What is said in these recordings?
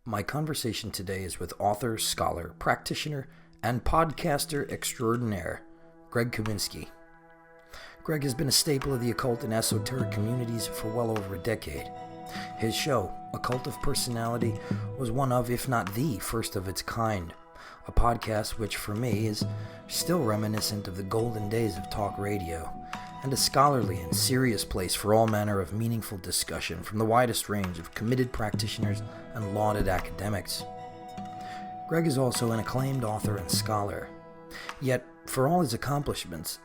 My conversation today is with author, scholar, practitioner, and podcaster extraordinaire, Greg Kaminsky. Greg has been a staple of the occult and esoteric communities for well over a decade. His show, Occult of Personality, was one of, if not the first of its kind, a podcast which for me is still reminiscent of the golden days of talk radio, and a scholarly and serious place for all manner of meaningful discussion from the widest range of committed practitioners and lauded academics. Greg is also an acclaimed author and scholar. Yet, for all his accomplishments,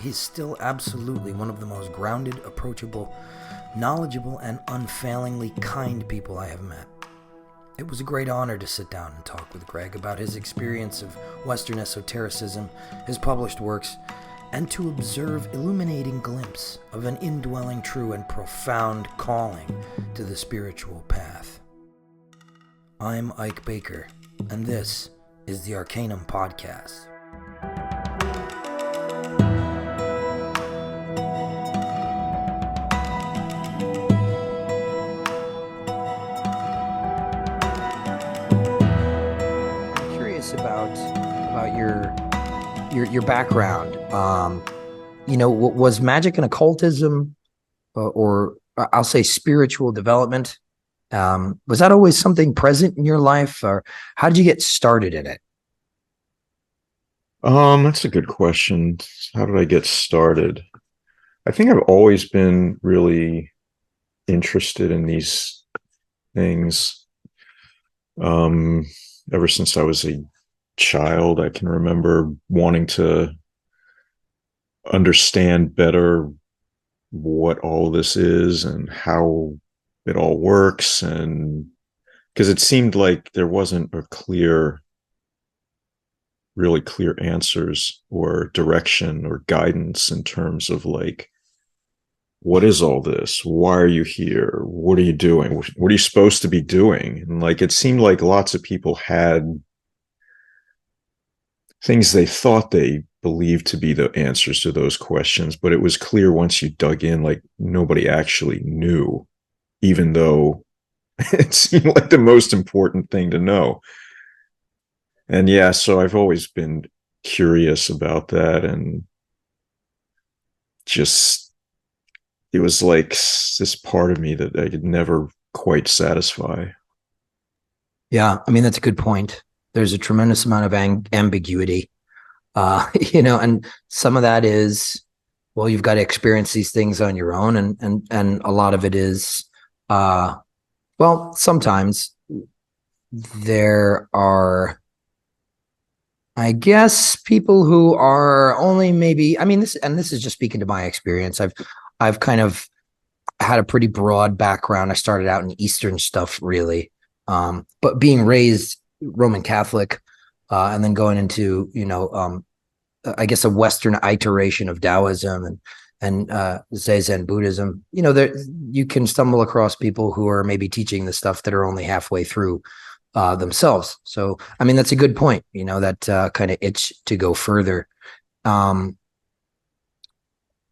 he's still absolutely one of the most grounded, approachable, knowledgeable, and unfailingly kind people I have met. It was a great honor to sit down and talk with Greg about his experience of Western esotericism, his published works, and to observe illuminating glimpse of an indwelling true and profound calling to the spiritual path. I'm Ike Baker, and this is the Arcanum Podcast. I'm curious about your background. Was magic and occultism, or I'll say spiritual development, was that always something present in your life, or how did you get started in it? That's a good question. How did I get started? I think I've always been really interested in these things. Ever since I was a child, I can remember wanting to understand better what all this is and how it all works, and because it seemed like there wasn't really clear answers or direction or guidance in terms of like, what is all this? Why are you here? What are you doing? What are you supposed to be doing? And like, it seemed like lots of people had things they thought they believed to be the answers to those questions, but it was clear once you dug in, like nobody actually knew, even though it seemed like the most important thing to know. And yeah, so I've always been curious about that, and just, it was like this part of me that I could never quite satisfy. Yeah, I mean, that's a good point. There's a tremendous amount of ambiguity, and some of that is, well, you've got to experience these things on your own, and a lot of it is, sometimes there are, I guess, people who are only maybe, I mean, this is just speaking to my experience. I've kind of had a pretty broad background. I started out in Eastern stuff, really, but being raised Roman Catholic, and then going into, I guess, a Western iteration of Taoism and Zen Buddhism. There you can stumble across people who are maybe teaching the stuff that are only halfway through themselves. So, I mean, that's a good point. That kind of itch to go further. Now,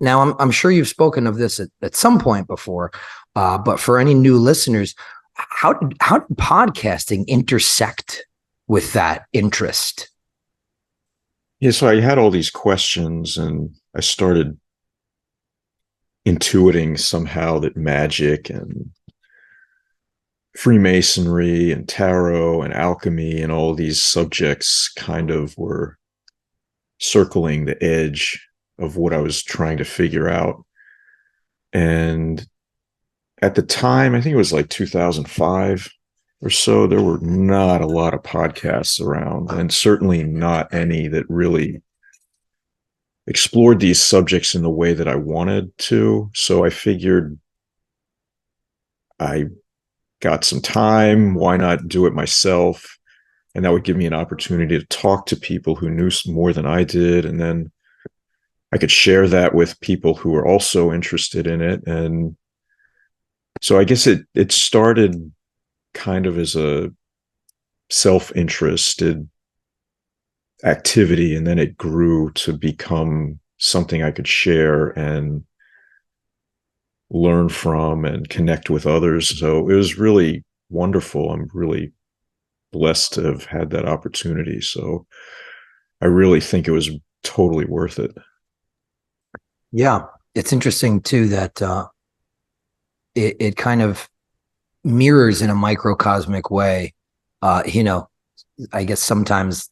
I'm sure you've spoken of this at some point before, but for any new listeners, how did podcasting intersect with that interest? Yeah, so I had all these questions, and I started intuiting somehow that magic and Freemasonry and tarot and alchemy and all these subjects kind of were circling the edge of what I was trying to figure out. And at the time, I think it was like 2005 or so, there were not a lot of podcasts around, and certainly not any that really explored these subjects in the way that I wanted to. So I figured, I got some time, why not do it myself? And that would give me an opportunity to talk to people who knew more than I did, and then I could share that with people who were also interested in it. And so I guess it started kind of as a self-interested activity, and then it grew to become something I could share and learn from and connect with others. So it was really wonderful. I'm really blessed to have had that opportunity. So I really think it was totally worth it. Yeah. It's interesting too that it kind of mirrors in a microcosmic way, I guess sometimes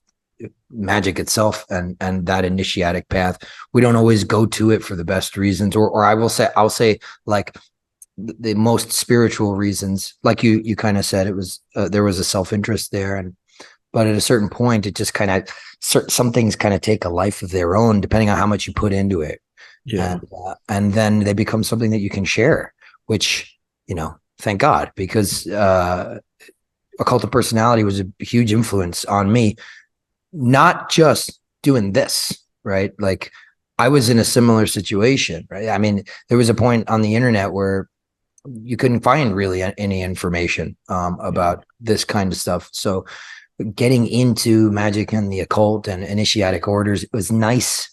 magic itself and that initiatic path, we don't always go to it for the best reasons, or I'll say like the most spiritual reasons. Like you kind of said, it was there was a self-interest there, but at a certain point it just kind of, some things kind of take a life of their own depending on how much you put into it. Yeah. And then they become something that you can share, which, thank God, because occult personality was a huge influence on me, not just doing this, right? Like I was in a similar situation, right? I mean, there was a point on the internet where you couldn't find really any information about this kind of stuff. So getting into magic and the occult and initiatic orders, it was nice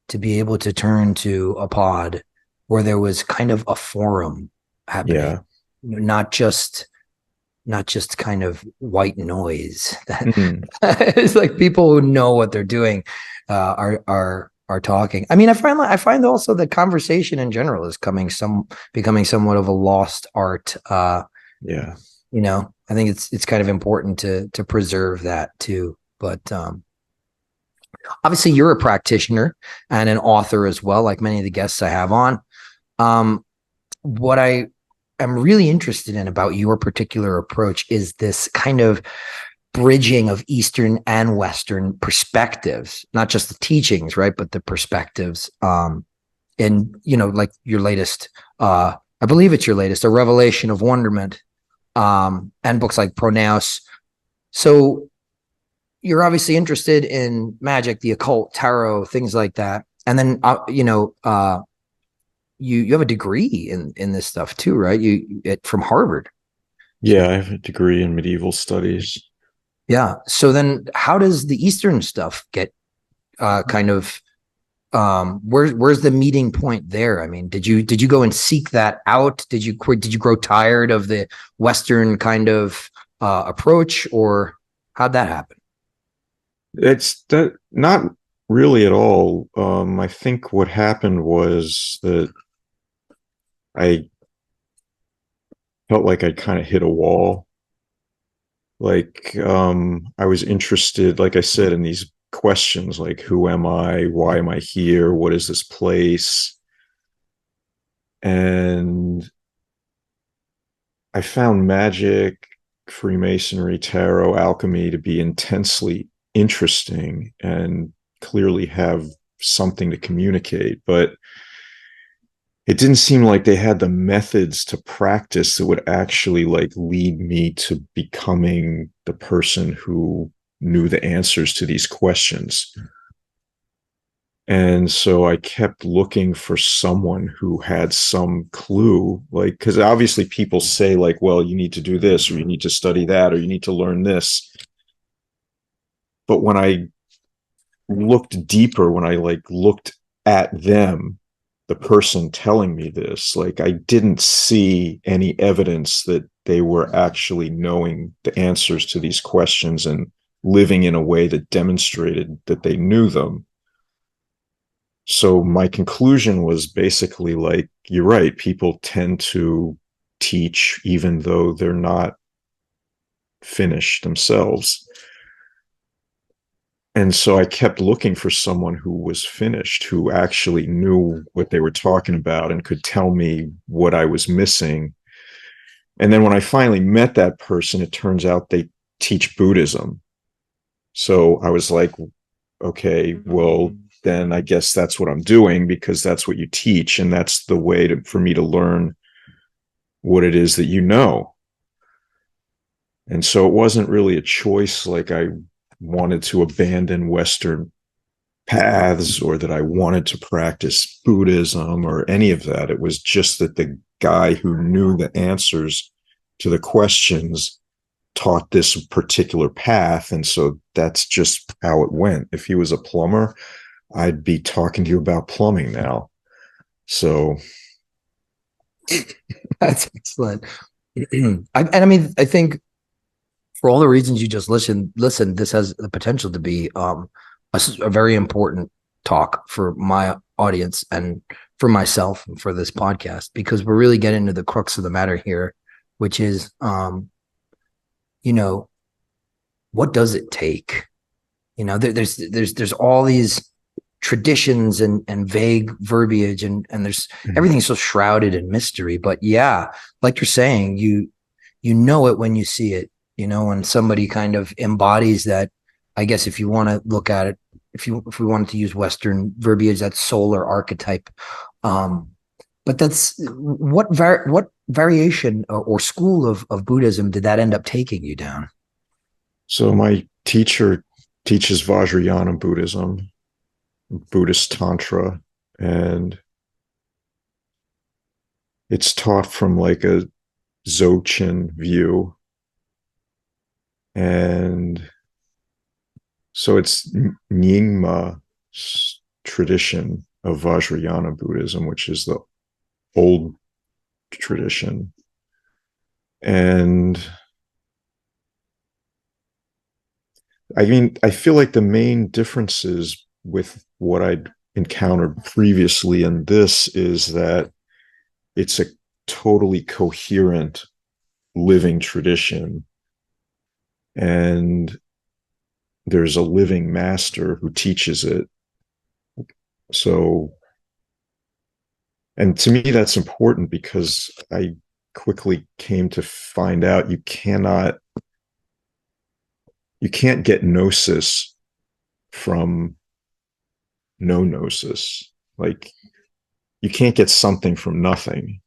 to be able to turn to a pod where there was kind of a forum happening, Yeah. not just kind of white noise. Mm. It's like people who know what they're doing are talking. I mean, I find also that conversation in general is becoming somewhat of a lost art. Yeah. I think it's kind of important to preserve that too. But obviously, you're a practitioner and an author as well, like many of the guests I have on. What I am really interested in about your particular approach is this kind of bridging of Eastern and Western perspectives, not just the teachings, right, but the perspectives. And like your latest, I believe it's your latest, A Revelation of Wonderment, and books like Pronaos. So you're obviously interested in magic, the occult, tarot, things like that. And then, you have a degree in this stuff too, right? From Harvard. Yeah. I have a degree in medieval studies. Yeah. So then how does the Eastern stuff get kind of, where's the meeting point there? I mean, did you go and seek that out? Did you grow tired of the Western kind of approach, or how'd that happen? It's that not really at all. I think what happened was that I felt like I kind of hit a wall. Like, I was interested, like I said, in these questions like, who am I? Why am I here? What is this place? And I found magic, Freemasonry, tarot, alchemy to be intensely interesting and clearly have something to communicate. But it didn't seem like they had the methods to practice that would actually like lead me to becoming the person who knew the answers to these questions. And so I kept looking for someone who had some clue, like, because obviously people say like, well, you need to do this, or you need to study that, or you need to learn this. But when I looked deeper, when I like looked at them, the person telling me this, like, I didn't see any evidence that they were actually knowing the answers to these questions and living in a way that demonstrated that they knew them. So my conclusion was basically like, you're right, people tend to teach even though they're not finished themselves. And so I kept looking for someone who was finished, who actually knew what they were talking about and could tell me what I was missing. And then when I finally met that person, it turns out they teach Buddhism. So I was like, okay, well, then I guess that's what I'm doing, because that's what you teach. And that's the way for me to learn what it is that you know. And so it wasn't really a choice like I wanted to abandon Western paths or that I wanted to practice Buddhism or any of that. It was just that the guy who knew the answers to the questions taught this particular path. And so that's just how it went. If he was a plumber, I'd be talking to you about plumbing now. So That's excellent. I mean, I think For all the reasons you just listen, this has the potential to be a very important talk for my audience and for myself and for this podcast, because we're really getting to the crux of the matter here, which is, you know, what does it take? You know, there's all these traditions and vague verbiage, and there's everything's so shrouded in mystery. But yeah, like you're saying, you know it when you see it. You know, when somebody kind of embodies that, I guess if you want to look at it, if we wanted to use Western verbiage, that solar archetype. But that's what variation or school of Buddhism did that end up taking you down? So my teacher teaches Vajrayana Buddhism, Buddhist Tantra, and it's taught from like a Dzogchen view. And so it's Nyingma tradition of Vajrayana Buddhism, which is the old tradition. And I mean, I feel like the main differences with what I'd encountered previously in this is that it's a totally coherent living tradition. And there's a living master who teaches it. So, and to me, that's important because I quickly came to find out you can't get gnosis from no gnosis. Like, you can't get something from nothing,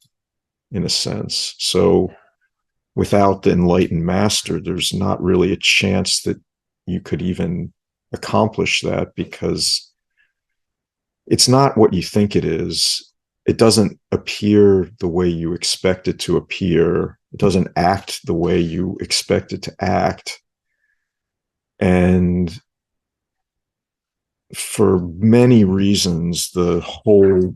in a sense. So without the enlightened master, there's not really a chance that you could even accomplish that, because it's not what you think it is. It doesn't appear the way you expect it to appear. It doesn't act the way you expect it to act. And for many reasons, the whole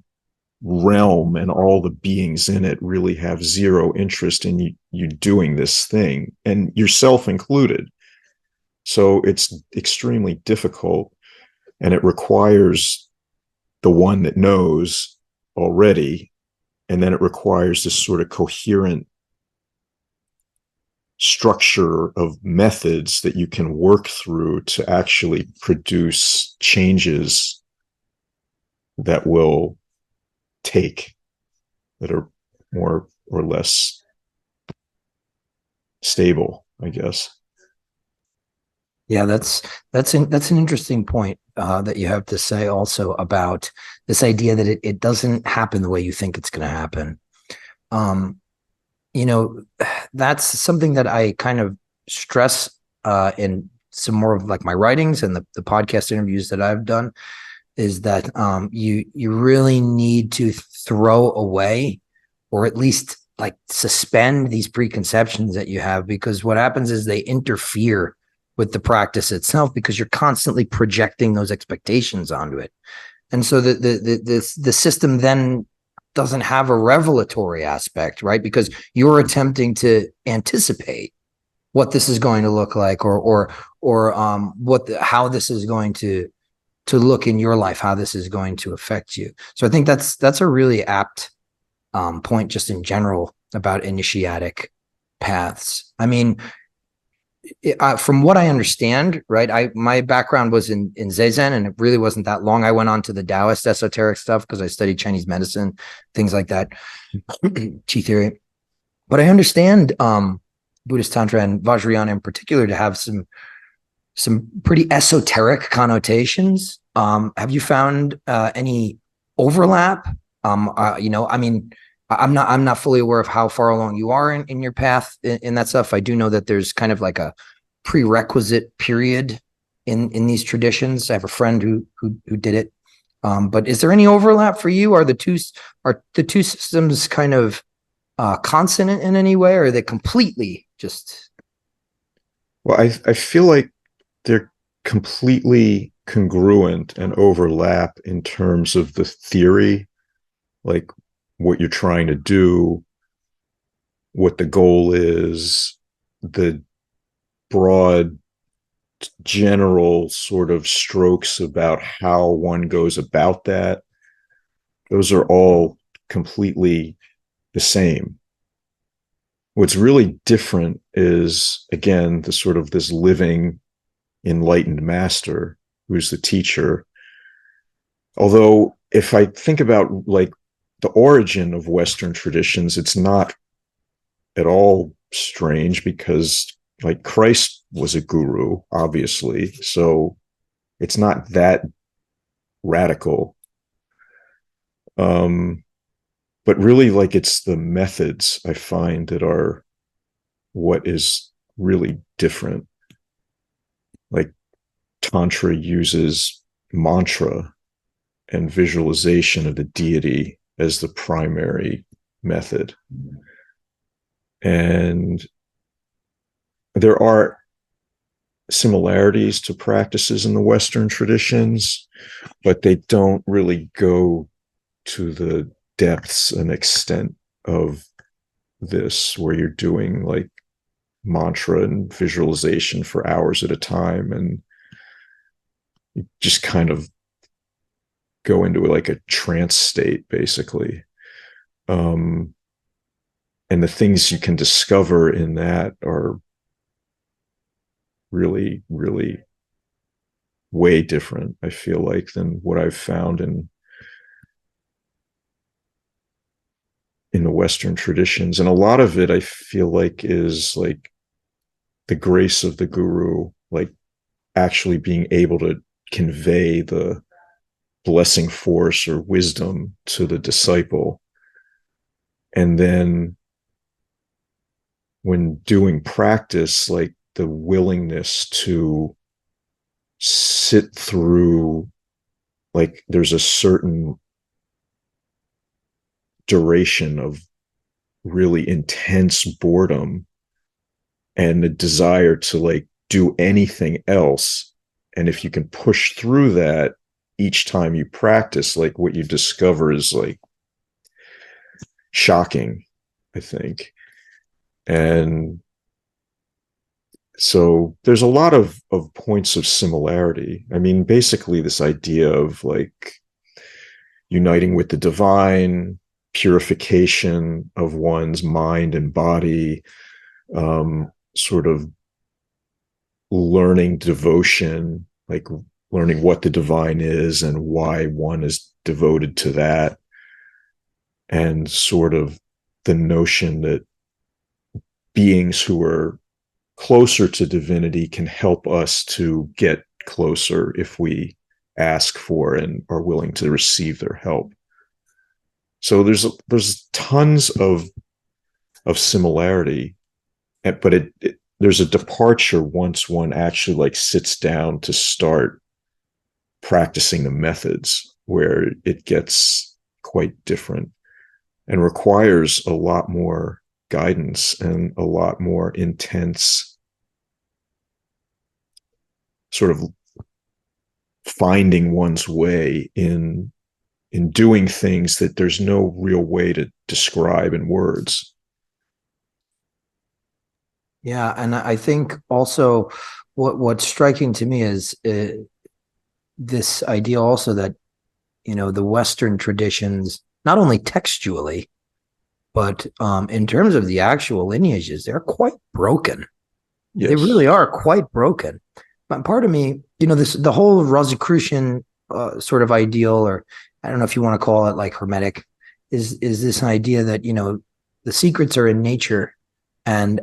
realm and all the beings in it really have zero interest in you doing this thing, and yourself included. So it's extremely difficult, and it requires the one that knows already, and then it requires this sort of coherent structure of methods that you can work through to actually produce changes that will take, that are more or less stable, I guess. Yeah, that's an interesting point that you have to say also about this idea that it doesn't happen the way you think it's going to happen. You know, that's something that I kind of stress in some more of like my writings and the podcast interviews that I've done, is that you really need to throw away, or at least like suspend, these preconceptions that you have, because what happens is they interfere with the practice itself, because you're constantly projecting those expectations onto it. And so the system then doesn't have a revelatory aspect, right? Because you're attempting to anticipate what this is going to look like, or how this is going to look in your life, how this is going to affect you. So I think that's a really apt point just in general about initiatic paths. I mean, from what I understand, right, my background was in Zazen, and it really wasn't that long. I went on to the Taoist esoteric stuff because I studied Chinese medicine, things like that, Qi theory. But I understand Buddhist Tantra and Vajrayana in particular to have some pretty esoteric connotations. Have you found any overlap? You know, I mean, I'm not fully aware of how far along you are in your path in that stuff. I do know that there's kind of like a prerequisite period in these traditions. I have a friend who did it. But is there any overlap for you? Are the two systems kind of consonant in any way, or are they completely just? Well, I feel like they're completely congruent and overlap in terms of the theory, like what you're trying to do, what the goal is. The broad, general sort of strokes about how one goes about that, those are all completely the same. What's really different is, again, the sort of this living enlightened master who's the teacher. Although if I think about like the origin of Western traditions, it's not at all strange, because like Christ was a guru, obviously. So it's not that radical. But really, like, it's the methods I find that are what is really different. Like Tantra uses mantra and visualization of the deity as the primary method. And there are similarities to practices in the Western traditions, but they don't really go to the depths and extent of this, where you're doing like mantra and visualization for hours at a time, and you just kind of go into like a trance state, basically. And the things you can discover in that are really, really way different, I feel like, than what I've found in the Western traditions. And a lot of it, I feel like, is like the grace of the guru, like actually being able to convey the blessing force or wisdom to the disciple. And then when doing practice, like the willingness to sit through, like there's a certain duration of really intense boredom and the desire to like do anything else. And if you can push through that each time you practice, like what you discover is like shocking, I think. And so there's a lot of points of similarity. I mean, basically this idea of like uniting with the divine, purification of one's mind and body, sort of learning devotion, like learning what the divine is and why one is devoted to that, and sort of the notion that beings who are closer to divinity can help us to get closer if we ask for and are willing to receive their help. So there's tons of similarity, but there's a departure once one actually like sits down to start practicing the methods, where it gets quite different and requires a lot more guidance and a lot more intense sort of finding one's way in doing things that there's no real way to describe in words. Yeah, and I think also what's striking to me is this idea also that, you know, the Western traditions, not only textually, but in terms of the actual lineages, they're quite broken. Yes. They really are quite broken. But part of me, you know, the whole Rosicrucian sort of ideal, or I don't know if you want to call it like Hermetic, is this idea that, you know, the secrets are in nature and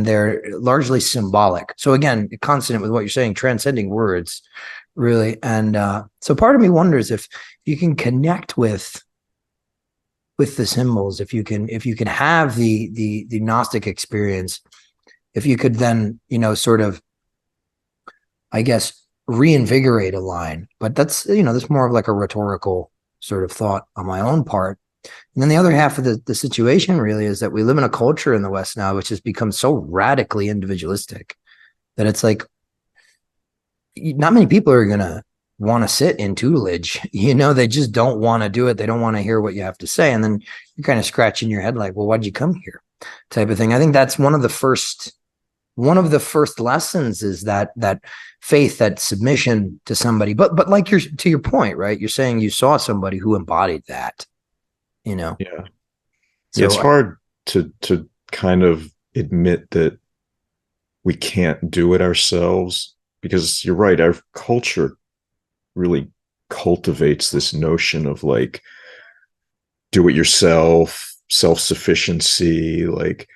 they're largely symbolic. So again, consonant with what you're saying, transcending words, really. And so part of me wonders if you can connect with the symbols, if you can have the Gnostic experience, if you could then, you know, sort of, I guess, reinvigorate a line. But that's, you know, that's more of like a rhetorical sort of thought on my own part. And then the other half of the situation really is that we live in a culture in the West now which has become so radically individualistic that it's like not many people are going to want to sit in tutelage. You know, they just don't want to do it. They don't want to hear what you have to say. And then you're kind of scratching your head like, well, why'd you come here? Type of thing. I think that's one of the first one of the first lessons is that faith, that submission to somebody. But like to your point, right? You're saying you saw somebody who embodied that, you know. Yeah. Yeah, it's So hard to kind of admit that we can't do it ourselves, because you're right, our culture really cultivates this notion of like do it yourself, self-sufficiency, like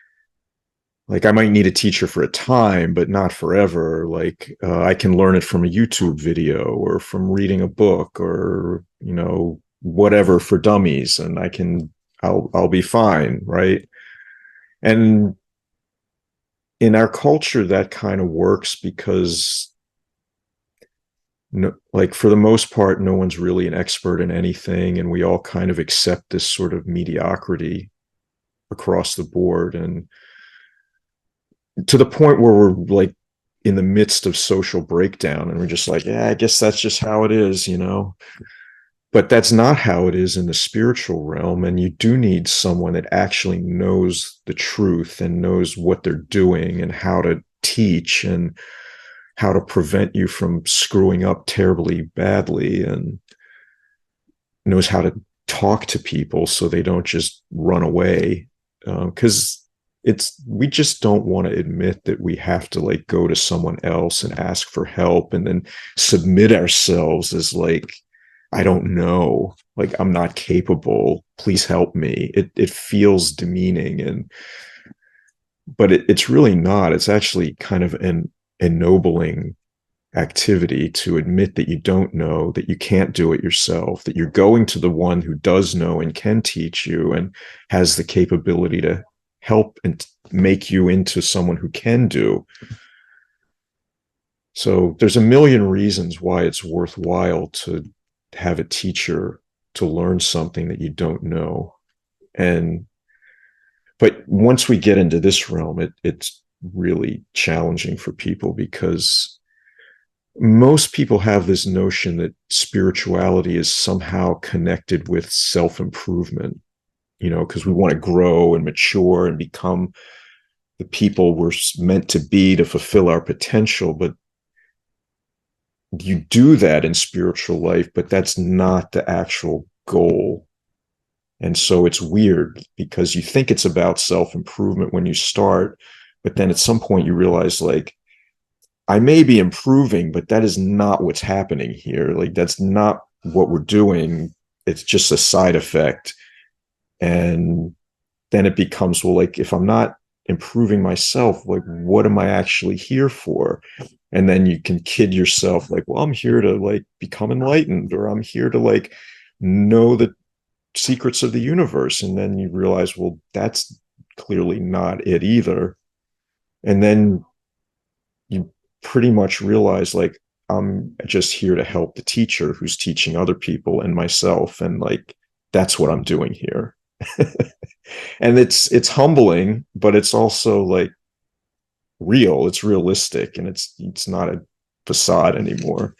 I might need a teacher for a time, but not forever. Like I can learn it from a YouTube video or from reading a book or, you know, whatever for dummies, and I'll be fine, right? And in our culture, that kind of works because, no, like for the most part, no one's really an expert in anything, and we all kind of accept this sort of mediocrity across the board, and to the point where we're like in the midst of social breakdown, and we're just like, yeah, I guess that's just how it is, you know. But that's not how it is in the spiritual realm, and you do need someone that actually knows the truth and knows what they're doing and how to teach and how to prevent you from screwing up terribly badly, and knows how to talk to people so they don't just run away. Because we just don't want to admit that we have to like go to someone else and ask for help and then submit ourselves as like, I don't know, like I'm not capable, please help me. It feels demeaning, but it's really not. It's actually kind of an ennobling activity to admit that you don't know, that you can't do it yourself, that you're going to the one who does know and can teach you and has the capability to help and make you into someone who can do. So there's a million reasons why it's worthwhile to have a teacher to learn something that you don't know. But once we get into this realm, it's really challenging for people, because most people have this notion that spirituality is somehow connected with self-improvement, you know, because we want to grow and mature and become the people we're meant to be to fulfill our potential. But you do that in spiritual life, but that's not the actual goal. And so it's weird because you think it's about self-improvement when you start, but then at some point you realize, like, I may be improving, but that is not what's happening here. Like, that's not what we're doing. It's just a side effect. And then it becomes, well, like, if I'm not improving myself, like, what am I actually here for? And then you can kid yourself, like, well, I'm here to like become enlightened, or I'm here to like know the secrets of the universe. And then you realize, well, that's clearly not it either. And then you pretty much realize, like, I'm just here to help the teacher who's teaching other people and myself, and like that's what I'm doing here. And it's humbling, but it's also like real, it's realistic, and it's not a facade anymore.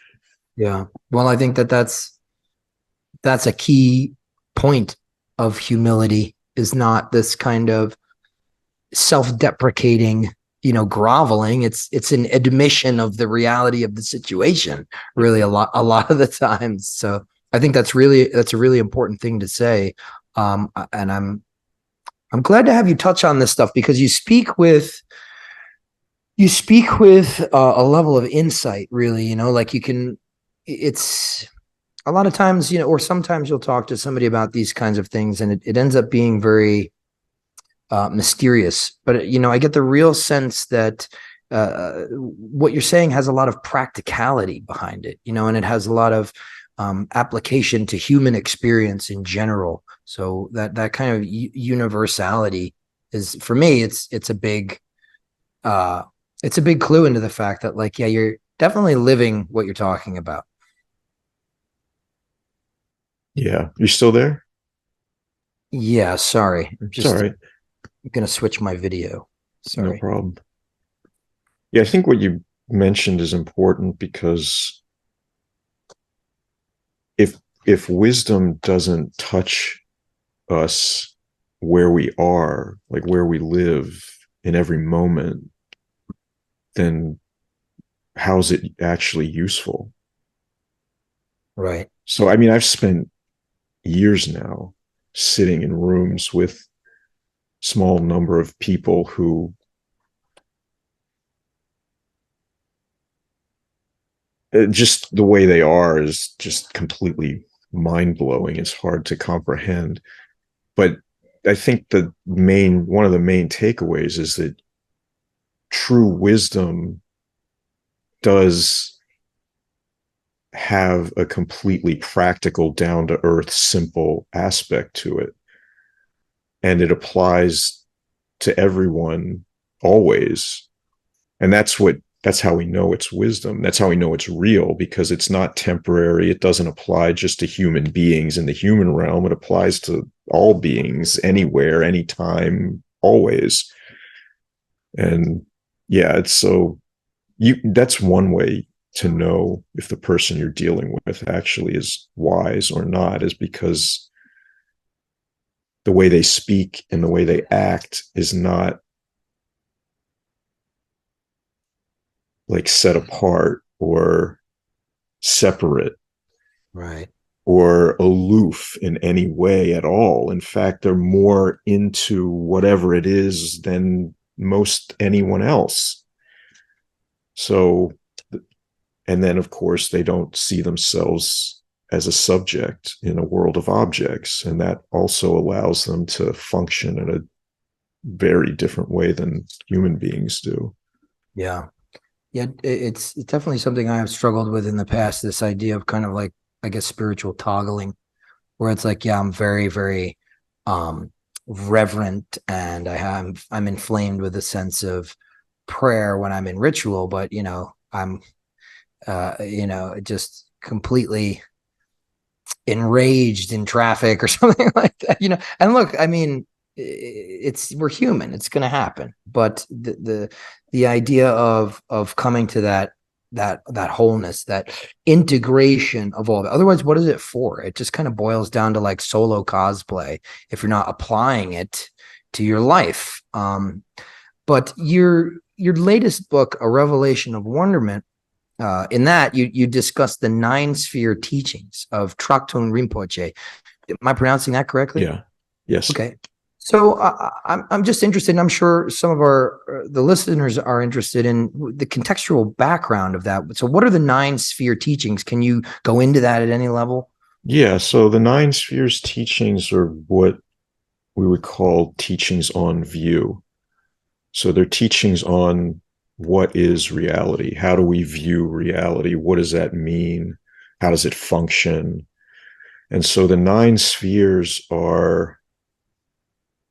yeah, well, I think that's a key point of humility, is not this kind of self-deprecating, groveling. It's an admission of the reality of the situation, really, a lot of the times. So I think that's a really important thing to say. And I'm glad to have you touch on this stuff, because you speak with a level of insight, really, like it's a lot of times, or sometimes you'll talk to somebody about these kinds of things and it ends up being very mysterious. But, I get the real sense that what you're saying has a lot of practicality behind it, and it has a lot of application to human experience in general. So that kind of universality is, for me, it's a big clue into the fact that, like, yeah, you're definitely living what you're talking about. Yeah, you're still there? Yeah, sorry. It's all right. I'm gonna switch my video. Sorry. No problem. Yeah, I think what you mentioned is important, because if wisdom doesn't touch us where we are, like where we live in every moment, then how's it actually useful? Right. So, I mean, I've spent years now sitting in rooms with small number of people who just the way they are is just completely mind-blowing. It's hard to comprehend. But I think one of the main takeaways is that true wisdom does have a completely practical, down-to-earth, simple aspect to it. And it applies to everyone always. And that's how we know it's wisdom. That's how we know it's real, because it's not temporary. It doesn't apply just to human beings in the human realm. It applies to all beings, anywhere, anytime, always. And yeah, that's one way to know if the person you're dealing with actually is wise or not, is because the way they speak and the way they act is not like set apart or separate, Right. or aloof in any way at all. In fact, they're more into whatever it is than most anyone else. So, and then of course, they don't see themselves as a subject in a world of objects. And that also allows them to function in a very different way than human beings do. Yeah. Yeah. It's definitely something I have struggled with in the past. This idea of kind of like, I guess, spiritual toggling, where it's like, yeah, I'm very, very reverent, and I'm inflamed with a sense of prayer when I'm in ritual, but I'm just completely enraged in traffic or something like that. And look, I mean, we're human, it's going to happen, but the idea of coming to that wholeness, that integration of all that. Otherwise, what is it for? It just kind of boils down to like solo cosplay if you're not applying it to your life. But your latest book, A Revelation of Wonderment, in that you discuss the 9-sphere teachings of Tractun Rinpoche. Am I pronouncing that correctly? Yeah. Yes. Okay. So I'm just interested, and I'm sure some of the listeners are interested in the contextual background of that. So what are the 9-sphere teachings? Can you go into that at any level? Yeah. So the 9 spheres teachings are what we would call teachings on view. So they're teachings on what is reality? How do we view reality? What does that mean? How does it function? And so the 9 spheres are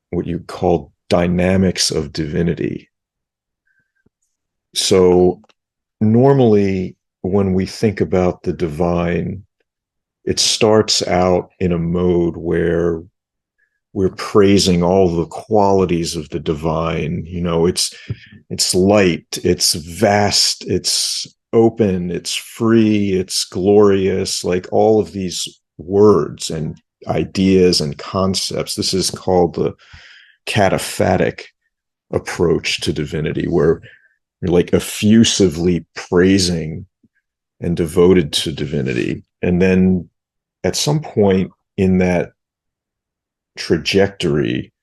what you call dynamics of divinity. So normally when we think about the divine, it starts out in a mode where we're praising all the qualities of the divine. It's light, it's vast, it's open, it's free, it's glorious, like all of these words and ideas and concepts. This is called the cataphatic approach to divinity, where you're like effusively praising and devoted to divinity. And then at some point in that trajectory,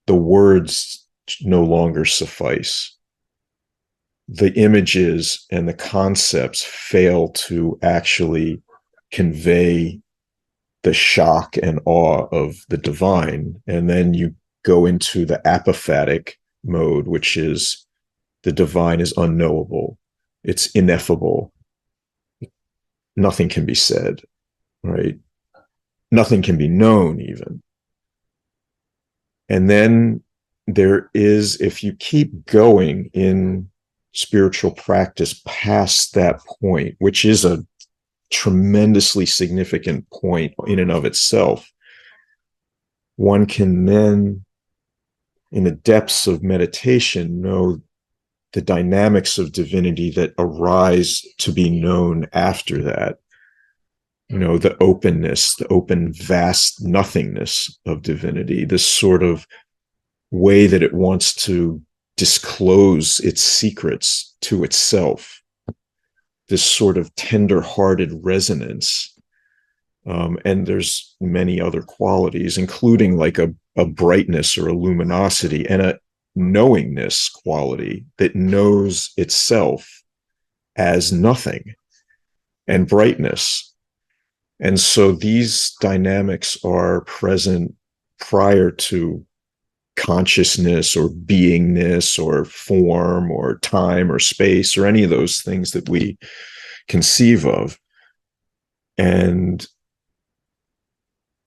the words no longer suffice. The images and the concepts fail to actually convey the shock and awe of the divine. And then you go into the apophatic mode, which is the divine is unknowable. It's ineffable. Nothing can be said, right? Nothing can be known even. And then there is, if you keep going in spiritual practice past that point, which is a tremendously significant point in and of itself, one can then, in the depths of meditation, know the dynamics of divinity that arise to be known after that. The openness, the open, vast nothingness of divinity, this sort of way that it wants to disclose its secrets to itself, this sort of tender-hearted resonance. And there's many other qualities, including like a brightness or a luminosity and a knowingness quality that knows itself as nothing, and brightness. And so these dynamics are present prior to consciousness or beingness or form or time or space or any of those things that we conceive of. And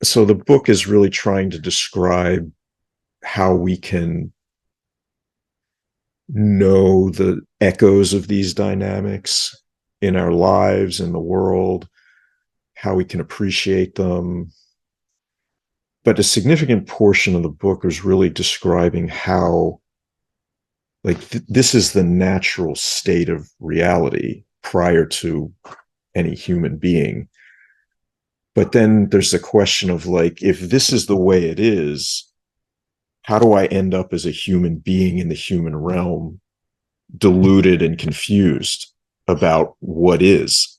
so the book is really trying to describe how we can know the echoes of these dynamics in our lives, in the world, how we can appreciate them. But a significant portion of the book is really describing how, like, this is the natural state of reality prior to any human being. But then there's the question of, like, if this is the way it is, how do I end up as a human being in the human realm, deluded and confused about what is?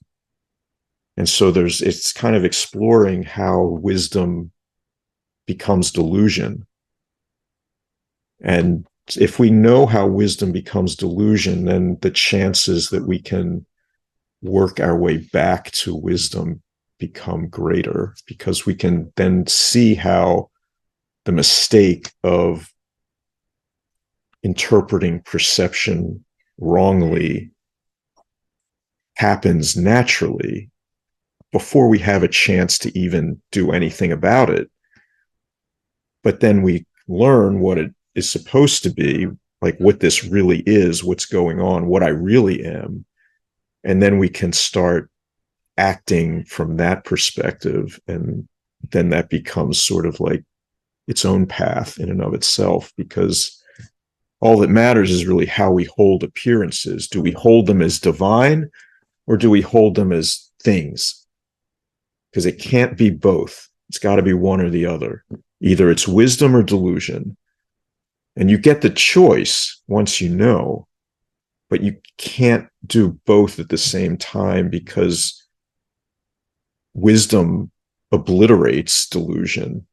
And so it's kind of exploring how wisdom becomes delusion. And if we know how wisdom becomes delusion, then the chances that we can work our way back to wisdom become greater, because we can then see how the mistake of interpreting perception wrongly happens naturally before we have a chance to even do anything about it. But then we learn what it is supposed to be, like what this really is, what's going on, what I really am. And then we can start acting from that perspective. And then that becomes sort of like its own path in and of itself, because all that matters is really how we hold appearances. Do we hold them as divine, or do we hold them as things? Because it can't be both. It's got to be one or the other. Either it's wisdom or delusion. And you get the choice once you know, but you can't do both at the same time, because wisdom obliterates delusion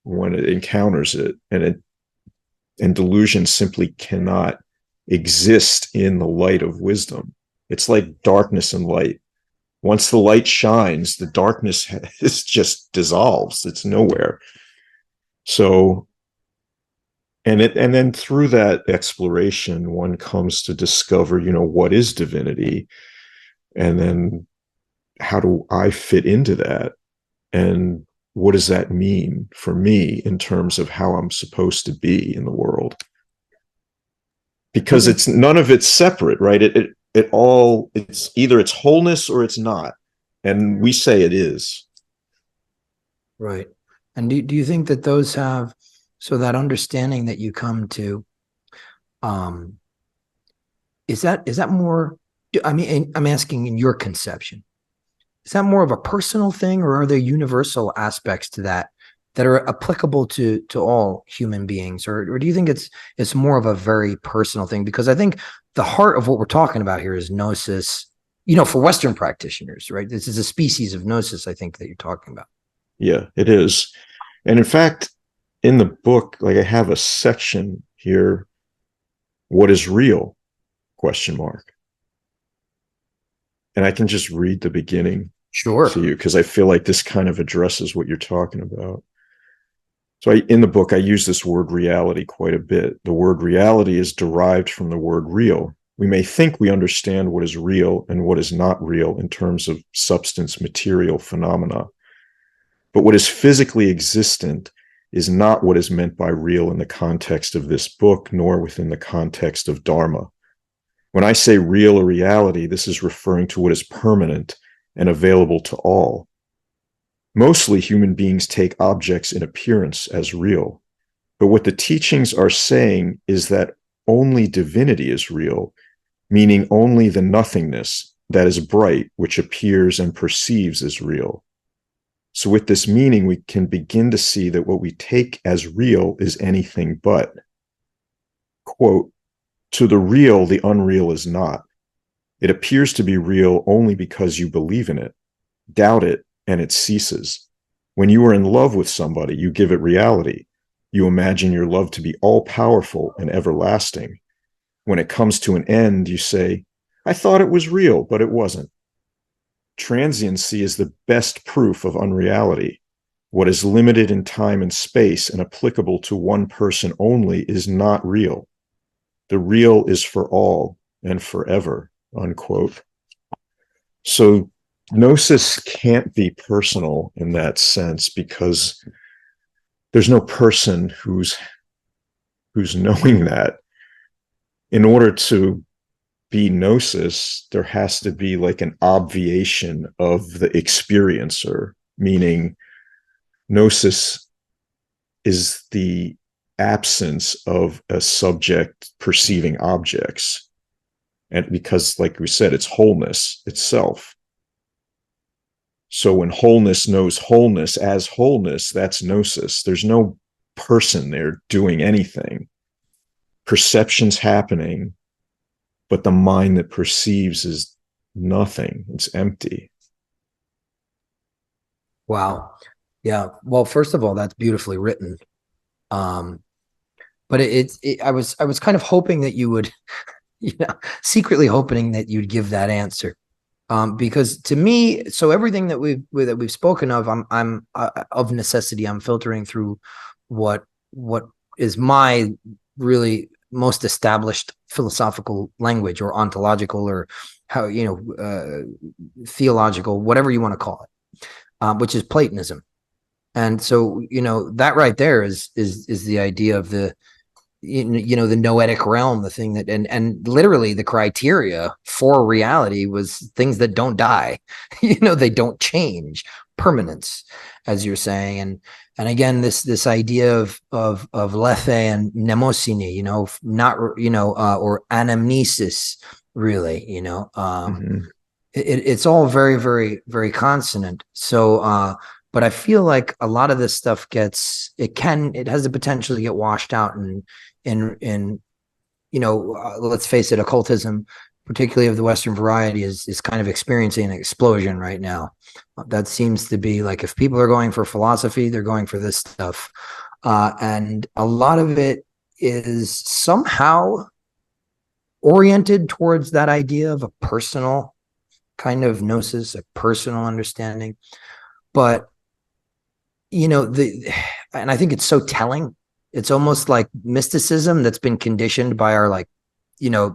when it encounters it, and delusion simply cannot exist in the light of wisdom. It's like darkness and light. Once the light shines, the darkness just dissolves. It's nowhere. So, and then through that exploration, one comes to discover, what is divinity, and then how do I fit into that, and what does that mean for me in terms of how I'm supposed to be in the world? Because it's none of it's separate, right? It's either it's wholeness or it's not, and we say it is. Right. And do you think that those have, so that understanding that you come to, is that more, I mean, I'm asking in your conception, is that more of a personal thing, or are there universal aspects to that are applicable to all human beings? Or do you think it's more of a very personal thing? Because I think the heart of what we're talking about here is gnosis, for Western practitioners, right? This is a species of gnosis, I think, that you're talking about. Yeah, it is. And in fact, in the book, like, I have a section here, what is real? ? And I can just read the beginning Sure. to you, because I feel like this kind of addresses what you're talking about. So in the book, I use this word reality quite a bit. The word reality is derived from the word real. We may think we understand what is real and what is not real in terms of substance, material phenomena. But what is physically existent is not what is meant by real in the context of this book, nor within the context of Dharma. When I say real or reality, this is referring to what is permanent and available to all. Mostly human beings take objects in appearance as real. But what the teachings are saying is that only divinity is real, meaning only the nothingness that is bright, which appears and perceives as real. So with this meaning, we can begin to see that what we take as real is anything but. Quote, To the real, the unreal is not. It appears to be real only because you believe in it. Doubt it, and it ceases. When you are in love with somebody, you give it reality. You imagine your love to be all-powerful and everlasting. When it comes to an end, you say, I thought it was real, but it wasn't. Transiency is the best proof of unreality. What is limited in time and space and applicable to one person only is not real. The real is for all and forever, unquote. So gnosis can't be personal in that sense because there's no person who's knowing that. In order to be gnosis, there has to be like an obviation of the experiencer, meaning gnosis is the absence of a subject perceiving objects. And because, like we said, it's wholeness itself. So when wholeness knows wholeness as wholeness, that's gnosis. There's no person there doing anything. Perception's happening, but the mind that perceives is nothing. It's empty. Wow. Yeah. Well, first of all, that's beautifully written. But I was kind of hoping that you would, secretly hoping that you'd give that answer. Because to me, so everything that we've spoken of, I'm of necessity, I'm filtering through what is my really most established philosophical language, or ontological, or how, theological, whatever you want to call it, which is Platonism. And so, that right there is the idea of the, the noetic realm, the thing that, and literally the criteria for reality was things that don't die, they don't change, permanence, as you're saying. And again, this idea of lethe and mnemosine, not, or anamnesis, really, it's all very, very, very consonant. So, but I feel like a lot of this stuff has the potential to get washed out in let's face it, occultism, particularly of the Western variety, is kind of experiencing an explosion right now. That seems to be like, if people are going for philosophy, they're going for this stuff. And a lot of it is somehow oriented towards that idea of a personal kind of gnosis, a personal understanding. But and I think it's so telling. It's almost like mysticism that's been conditioned by our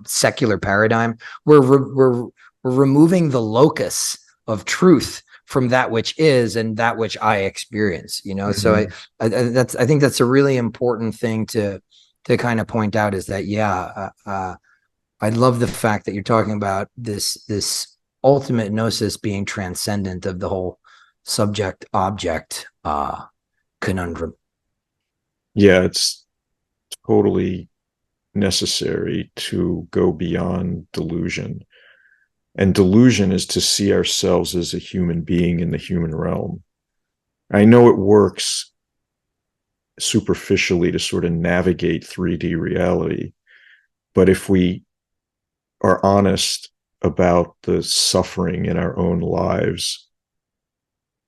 secular paradigm. We're removing the locus of truth from that which is and that which I experience. So I think that's a really important thing to kind of point out, is that I love the fact that you're talking about this ultimate gnosis being transcendent of the whole subject object conundrum. Yeah, it's totally necessary to go beyond delusion. And delusion is to see ourselves as a human being in the human realm. I know it works superficially to sort of navigate 3D reality, but if we are honest about the suffering in our own lives,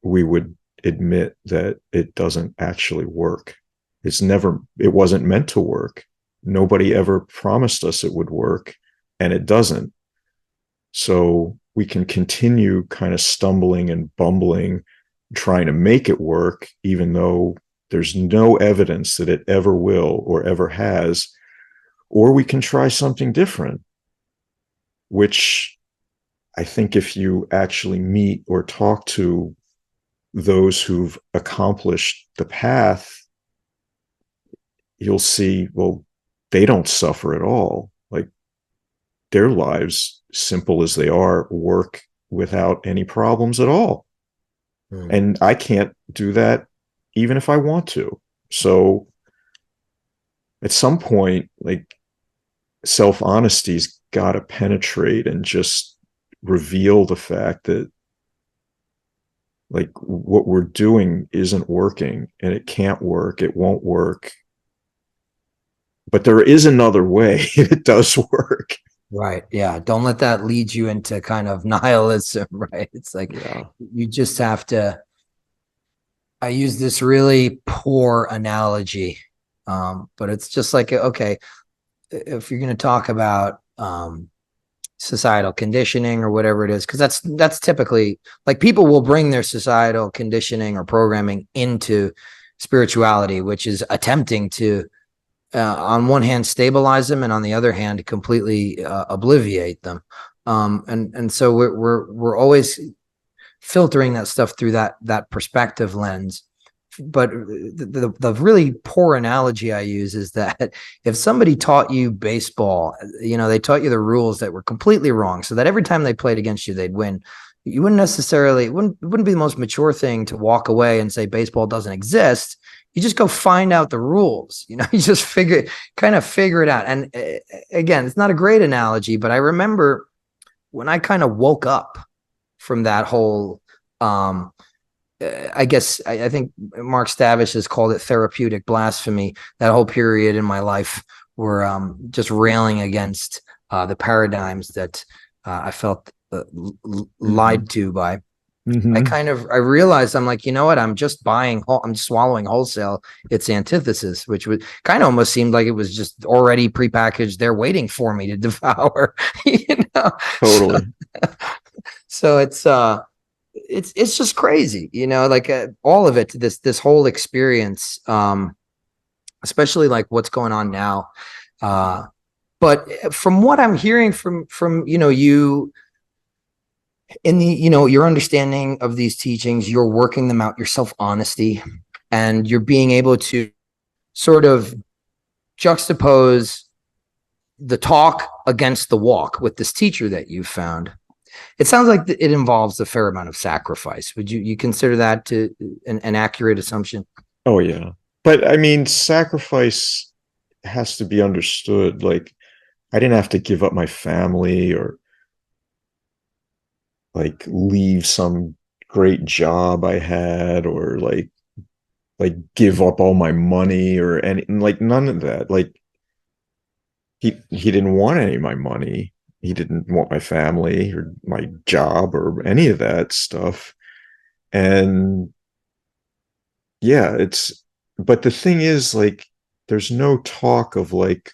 we would admit that it doesn't actually work. It wasn't meant to work. Nobody ever promised us it would work, and it doesn't. So we can continue kind of stumbling and bumbling, trying to make it work, even though there's no evidence that it ever will or ever has. Or we can try something different, which I think if you actually meet or talk to those who've accomplished the path, you'll see, well, they don't suffer at all. Like, their lives, simple as they are, work without any problems at all. And I can't do that even if I want to. So at some point, like, self-honesty's got to penetrate and just reveal the fact that, like, what we're doing isn't working, and it can't work. It won't work. but there is another way. It does work. Right. Yeah. Don't let that lead you into kind of nihilism, right? It's like you just have to. I use this really poor analogy, but it's just like, okay, if you're going to talk about societal conditioning or whatever it is, because that's typically like people will bring their societal conditioning or programming into spirituality, which is attempting to on one hand stabilize them and on the other hand completely obliviate them, and so we're always filtering that stuff through that perspective lens. But the really poor analogy I use is that if somebody taught you baseball, they taught you the rules that were completely wrong, so that every time they played against you, they'd win. You wouldn't necessarily, it wouldn't be the most mature thing to walk away and say baseball doesn't exist. You just go find out the rules. You just figure it out. And again, it's not a great analogy, but I remember when I kind of woke up from that whole, I guess I think Mark Stavish has called it therapeutic blasphemy. That whole period in my life where just railing against the paradigms that I felt lied to by. I realized I'm like, you know what? I'm just swallowing wholesale its antithesis, which would kind of almost seemed like it was just already prepackaged there waiting for me to devour, Totally. So it's just crazy, like all of it, this whole experience, especially like what's going on now. But from what I'm hearing from you in the, your understanding of these teachings, you're working them out, your self-honesty, and you're being able to sort of juxtapose the talk against the walk with this teacher that you found. It sounds like it involves a fair amount of sacrifice. Would you consider that to an accurate assumption? Oh yeah. But I mean, sacrifice has to be understood. Like, I didn't have to give up my family or like leave some great job I had or like give up all my money or any, like none of that. Like he didn't want any of my money. He didn't want my family or my job or any of that stuff. And yeah, but the thing is, like, there's no talk of like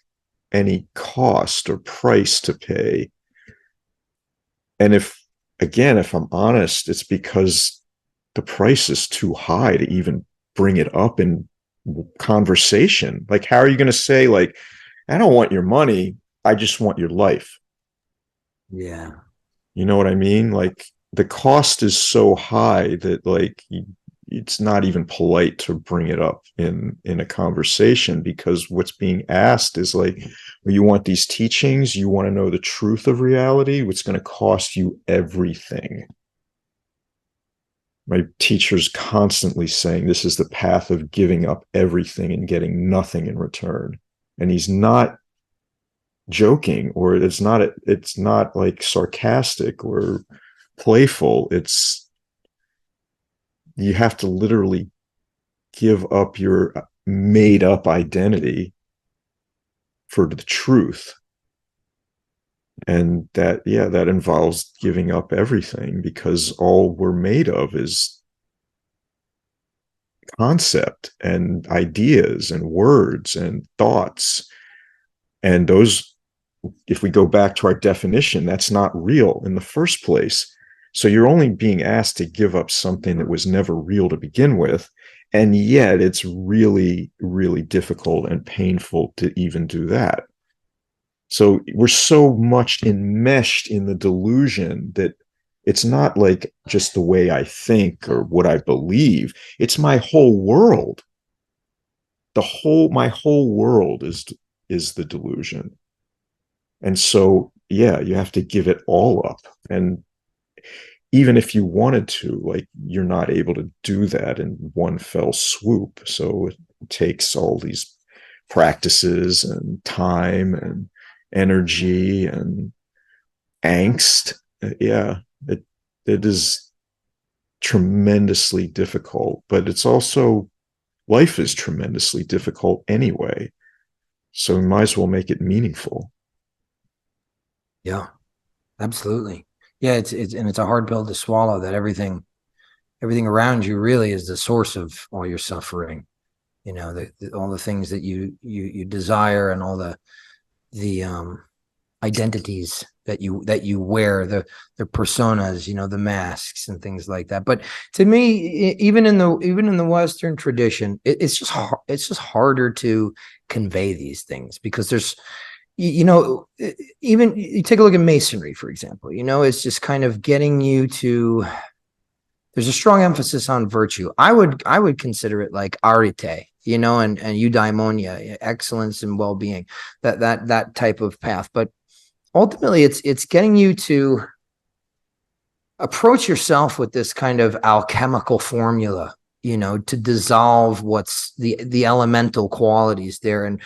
any cost or price to pay. And if I'm honest, it's because the price is too high to even bring it up in conversation. Like, how are you going to say, like, I don't want your money, I just want your life? Yeah. You know what I mean? Like, the cost is so high that like it's not even polite to bring it up in a conversation, because what's being asked is like, well, you want these teachings, you want to know the truth of reality, what's going to cost you everything. My teacher's constantly saying this is the path of giving up everything and getting nothing in return. And he's not joking, or it's not like sarcastic or playful. It's, you have to literally give up your made up identity for the truth. And that involves giving up everything, because all we're made of is concept and ideas and words and thoughts. And those, if we go back to our definition, that's not real in the first place. So you're only being asked to give up something that was never real to begin with. And yet it's really, really difficult and painful to even do that. So we're so much enmeshed in the delusion that it's not like just the way I think or what I believe. It's my whole world. My whole world is the delusion. And so, yeah, you have to give it all up. And even if you wanted to, like, you're not able to do that in one fell swoop. So it takes all these practices and time and energy and angst. Yeah, it is tremendously difficult, but it's also, life is tremendously difficult anyway. So we might as well make it meaningful. Yeah, absolutely. Yeah, it's a hard pill to swallow that everything around you really is the source of all your suffering. You know, all the things that you desire, and all the identities that you wear, the personas, the masks and things like that. But to me, even in the Western tradition, it's just harder to convey these things, because there's, even you take a look at Masonry, for example. It's just kind of getting you to. There's a strong emphasis on virtue. I would consider it like arete, and eudaimonia, excellence and well-being, that type of path. But ultimately, it's getting you to approach yourself with this kind of alchemical formula, to dissolve what's the elemental qualities there, and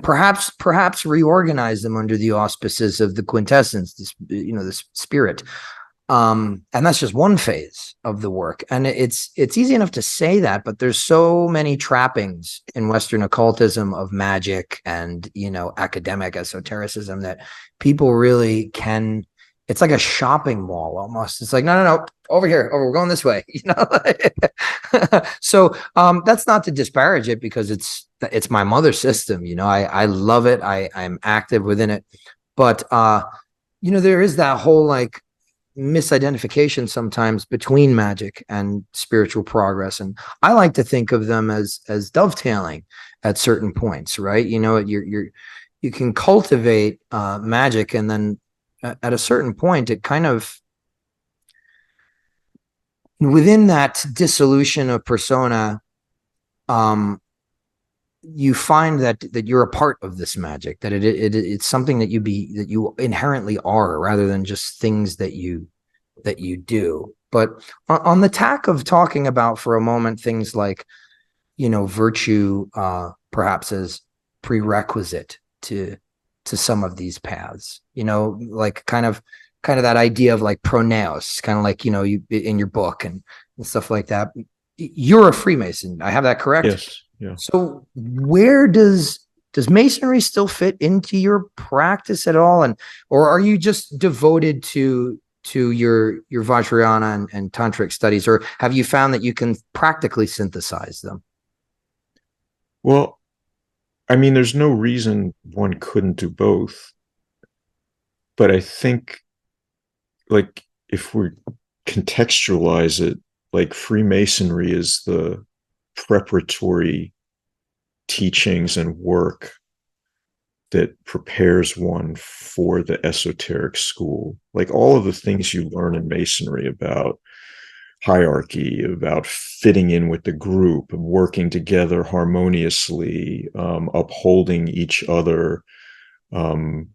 perhaps reorganize them under the auspices of the quintessence, this spirit. And that's just one phase of the work. And it's easy enough to say that, but there's so many trappings in Western occultism of magic and, academic esotericism, that people really can. It's like a shopping mall almost. It's like, no, over here. Oh, we're going this way. So that's not to disparage it, because it's my mother system. I love it. I'm active within it. But there is that whole like misidentification sometimes between magic and spiritual progress, and I like to think of them as dovetailing at certain points, right? You can cultivate magic, and then at a certain point, it kind of, within that dissolution of persona, you find that you're a part of this magic, that it's something that you inherently are, rather than just things that you do. But on the tack of talking about for a moment things like, virtue, perhaps as prerequisite to some of these paths, like kind of that idea of like proneos, kind of like, you in your book and stuff like that. You're a Freemason. I have that correct? Yes. Yeah. So where does Masonry still fit into your practice at all? Or are you just devoted to your Vajrayana and tantric studies, or have you found that you can practically synthesize them? Well, I mean, there's no reason one couldn't do both. But I think, like, if we contextualize it, like, Freemasonry is the preparatory teachings and work that prepares one for the esoteric school. Like, all of the things you learn in Masonry about hierarchy, about fitting in with the group, working together harmoniously, upholding each other, in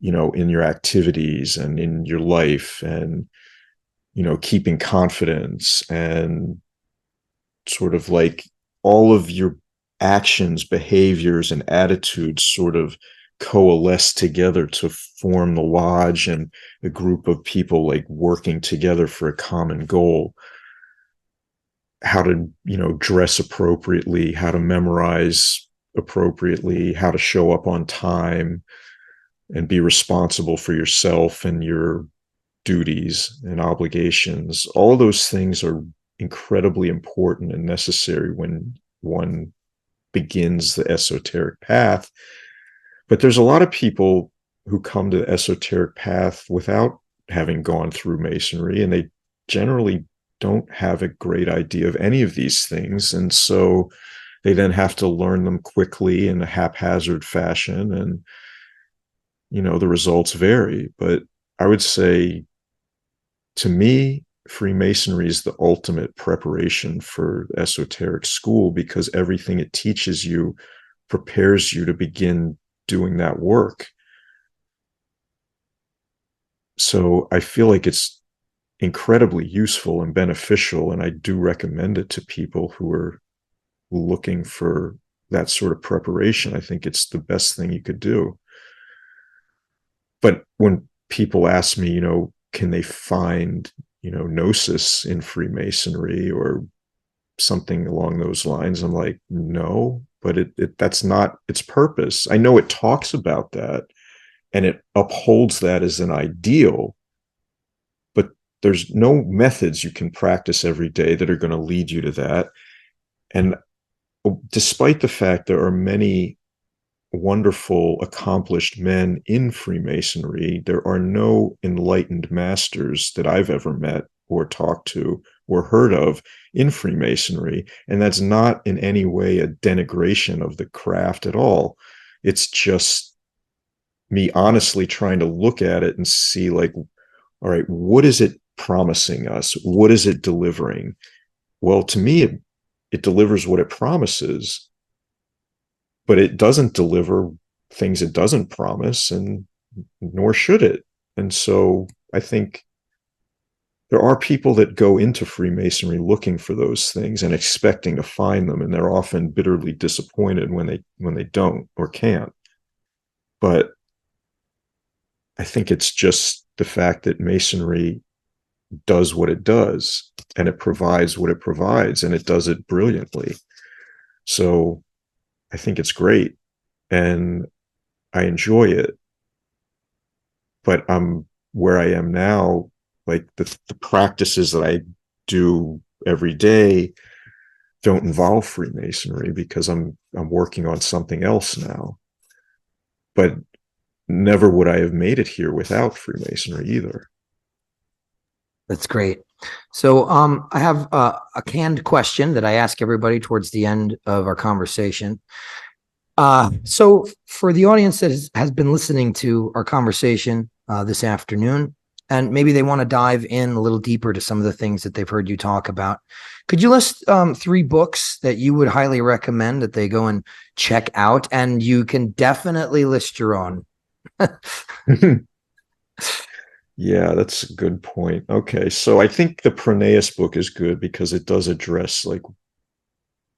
your activities and in your life, and, keeping confidence, and sort of like all of your actions, behaviors, and attitudes sort of coalesce together to form the lodge and a group of people like working together for a common goal. How to, dress appropriately, how to memorize appropriately, how to show up on time and be responsible for yourself and your duties and obligations. All those things are incredibly important and necessary when one begins the esoteric path. But there's a lot of people who come to the esoteric path without having gone through Masonry, and they generally don't have a great idea of any of these things. And so they then have to learn them quickly in a haphazard fashion, and, the results vary. But I would say, to me, Freemasonry is the ultimate preparation for esoteric school, because everything it teaches you prepares you to begin doing that work. So I feel like it's incredibly useful and beneficial, and I do recommend it to people who are looking for that sort of preparation. I think it's the best thing you could do. But when people ask me, can they find, gnosis in Freemasonry or something along those lines, I'm like, no, but that's not its purpose. I know it talks about that and it upholds that as an ideal, but there's no methods you can practice every day that are going to lead you to that. And despite the fact there are many wonderful, accomplished men in Freemasonry, there are no enlightened masters that I've ever met or talked to or heard of in Freemasonry. And that's not in any way a denigration of the craft at all. It's just me honestly trying to look at it and see, like, all right, what is it promising us? What is it delivering? Well, to me, it delivers what it promises, but it doesn't deliver things it doesn't promise, and nor should it. And so I think there are people that go into Freemasonry looking for those things and expecting to find them, and they're often bitterly disappointed when they don't or can't. But I think it's just the fact that Masonry does what it does, and it provides what it provides, and it does it brilliantly. So I think it's great, and I enjoy it. But I'm where I am now, like the practices that I do every day don't involve Freemasonry because I'm working on something else now. But never would I have made it here without Freemasonry either. That's great. So I have a canned question that I ask everybody towards the end of our conversation. So for the audience that has been listening to our conversation this afternoon, and maybe they want to dive in a little deeper to some of the things that they've heard you talk about, could you list 3 books that you would highly recommend that they go and check out? And you can definitely list your own. Yeah, that's a good point. Okay, so I think the Pronaos book is good because it does address like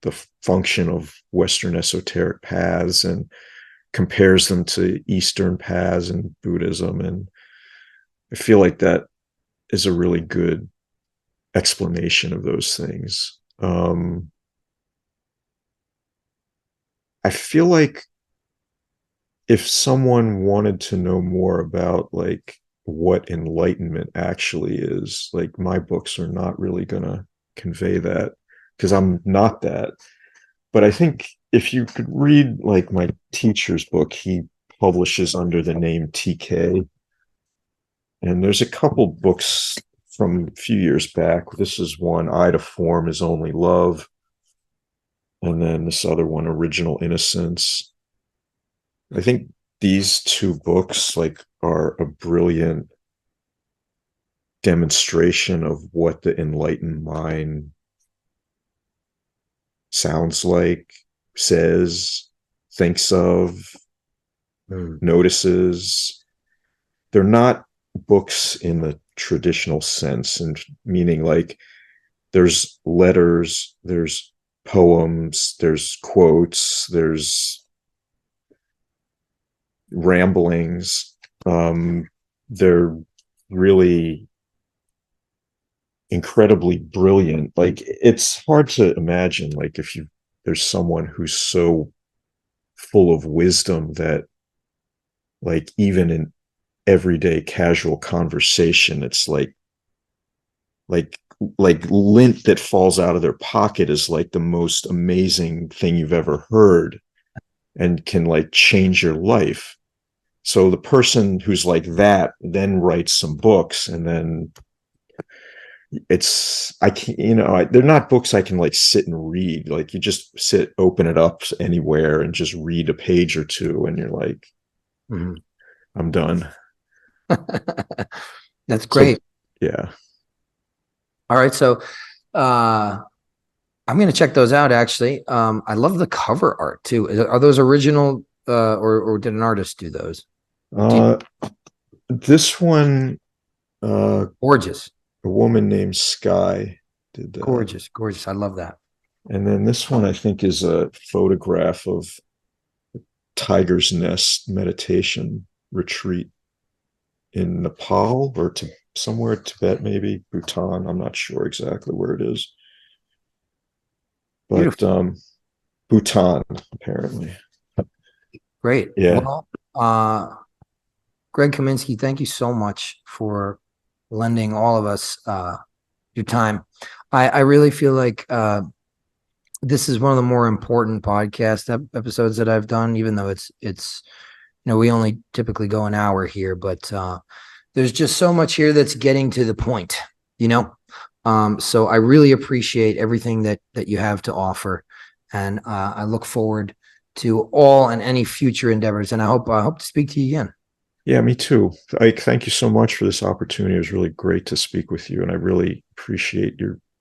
the function of Western esoteric paths and compares them to Eastern paths and Buddhism. And I feel like that is a really good explanation of those things. I feel like if someone wanted to know more about like what enlightenment actually is, like my books are not really going to convey that because I'm not that. But I think if you could read like my teacher's book, he publishes under the name TK. And there's a couple books from a few years back. This is one, Eye to Form is Only Love. And then this other one, Original Innocence. I think these 2 books like are a brilliant demonstration of what the enlightened mind sounds like, says, thinks of, notices. They're not books in the traditional sense, and meaning like there's letters, there's poems, there's quotes, there's ramblings. They're really incredibly brilliant. Like it's hard to imagine like if there's someone who's so full of wisdom that like even in everyday casual conversation it's like lint that falls out of their pocket is like the most amazing thing you've ever heard and can like change your life. So the person who's like that then writes some books, and then I can't, they're not books I can like sit and read. Like you just open it up anywhere and just read a page or 2 and you're like, I'm done. That's great. So, yeah. All right. So I'm going to check those out, actually. I love the cover art, too. Are those original or did an artist do those? This one, gorgeous. A woman named Sky did that. Gorgeous. I love that. And then this one, I think, is a photograph of Tiger's Nest meditation retreat in Nepal or somewhere Tibet, maybe Bhutan. I'm not sure exactly where it is. But Bhutan, apparently. Great. Yeah. Well, Greg Kaminsky, thank you so much for lending all of us your time. I really feel like this is one of the more important podcast episodes that I've done, even though it's we only typically go an hour here, but there's just so much here that's getting to the point, so I really appreciate everything that you have to offer, and I look forward to all and any future endeavors, and I hope to speak to you again. Yeah, me too. I thank you so much for this opportunity. It was really great to speak with you, and I really appreciate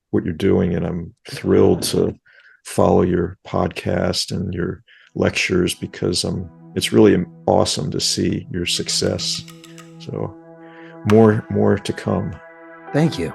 what you're doing, and I'm thrilled to follow your podcast and your lectures, because it's really awesome to see your success. So more to come. Thank you.